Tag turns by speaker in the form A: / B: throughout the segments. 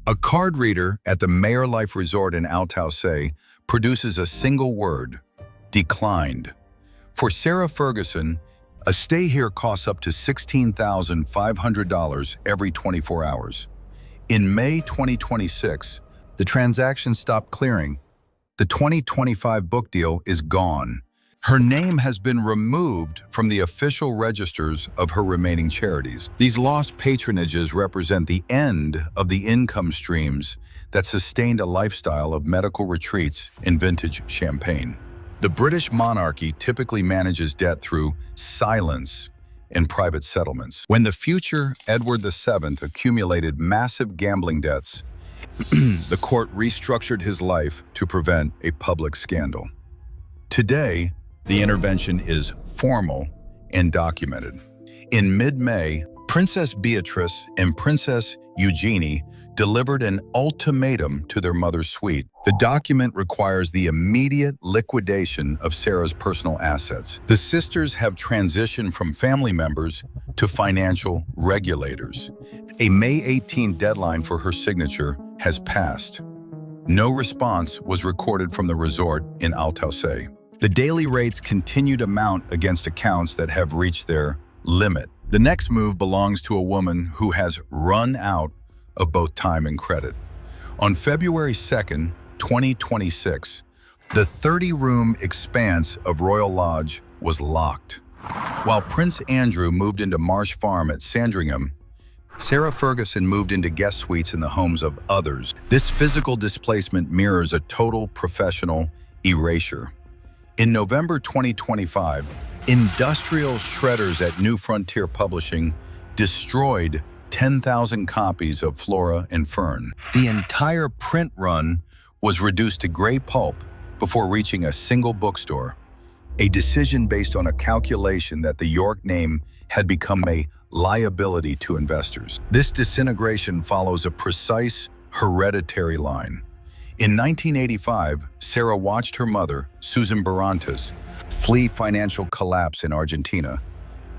A: A card reader at the Mayor Life Resort in Al Tausay produces a single word: declined. For Sarah Ferguson, a stay here costs up to $16,500 every 24 hours. In May 2026, the transaction stopped clearing. The 2025 book deal is gone. Her name has been removed from the official registers of her remaining charities. These lost patronages represent the end of the income streams that sustained a lifestyle of medical retreats in vintage champagne. The British monarchy typically manages debt through silence and private settlements. When the future Edward VII accumulated massive gambling debts, the court restructured his life to prevent a public scandal. Today, the intervention is formal and documented. In mid-May, Princess Beatrice and Princess Eugenie delivered an ultimatum to their mother's suite. The document requires the immediate liquidation of Sarah's personal assets. The sisters have transitioned from family members to financial regulators. A May 18 deadline for her signature has passed. No response was recorded from the resort in Al Tausay. The daily rates continue to mount against accounts that have reached their limit. The next move belongs to a woman who has run out of both time and credit. On February 2nd, 2026, the 30-room expanse of Royal Lodge was locked. While Prince Andrew moved into Marsh Farm at Sandringham, Sarah Ferguson moved into guest suites in the homes of others. This physical displacement mirrors a total professional erasure. In November 2025, industrial shredders at New Frontier Publishing destroyed 10,000 copies of Flora and Fern. The entire print run was reduced to gray pulp before reaching a single bookstore, a decision based on a calculation that the York name had become a liability to investors. This disintegration follows a precise hereditary line. In 1985, Sarah watched her mother, Susan Barantes, flee financial collapse in Argentina,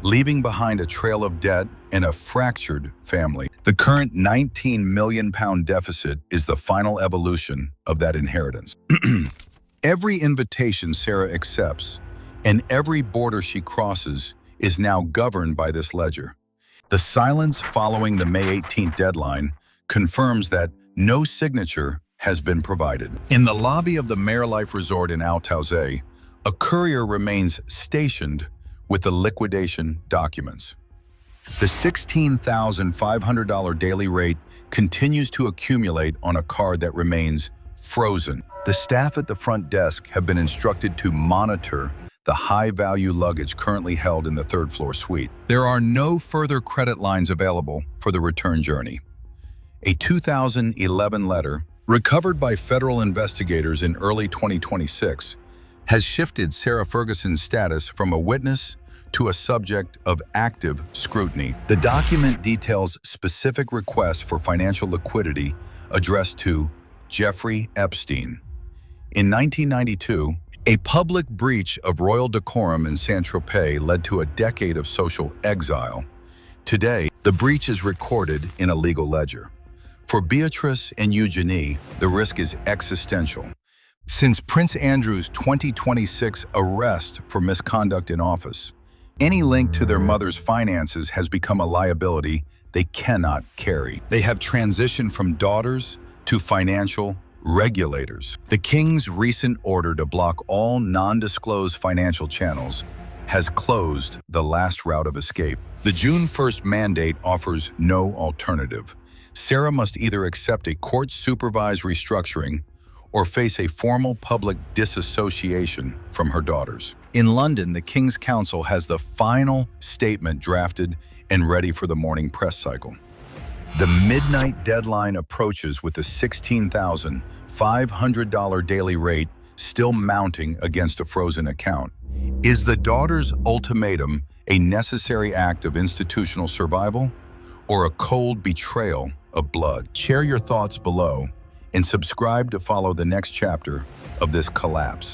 A: leaving behind a trail of debt and a fractured family. The current £19 million deficit is the final evolution of that inheritance. Every invitation Sarah accepts and every border she crosses is now governed by this ledger. The silence following the May 18th deadline confirms that no signature has been provided. In the lobby of the Mayor Life Resort in Al Tausay, a courier remains stationed with the liquidation documents. The $16,500 daily rate continues to accumulate on a card that remains frozen. The staff at the front desk have been instructed to monitor the high-value luggage currently held in the third-floor suite. There are no further credit lines available for the return journey. A 2011 letter, recovered by federal investigators in early 2026, has shifted Sarah Ferguson's status from a witness to a subject of active scrutiny. The document details specific requests for financial liquidity addressed to Jeffrey Epstein. In 1992, a public breach of royal decorum in Saint-Tropez led to a decade of social exile. Today, the breach is recorded in a legal ledger. For Beatrice and Eugenie, the risk is existential. Since Prince Andrew's 2026 arrest for misconduct in office, any link to their mother's finances has become a liability they cannot carry. They have transitioned from daughters to financial regulators. The King's recent order to block all non-disclosed financial channels has closed the last route of escape. The June 1st mandate offers no alternative. Sarah must either accept a court-supervised restructuring or face a formal public disassociation from her daughters. In London, the King's Council has the final statement drafted and ready for the morning press cycle. The midnight deadline approaches with the $16,500 daily rate still mounting against a frozen account. Is the daughter's ultimatum a necessary act of institutional survival or a cold betrayal of blood? Share your thoughts below and subscribe to follow the next chapter of this collapse.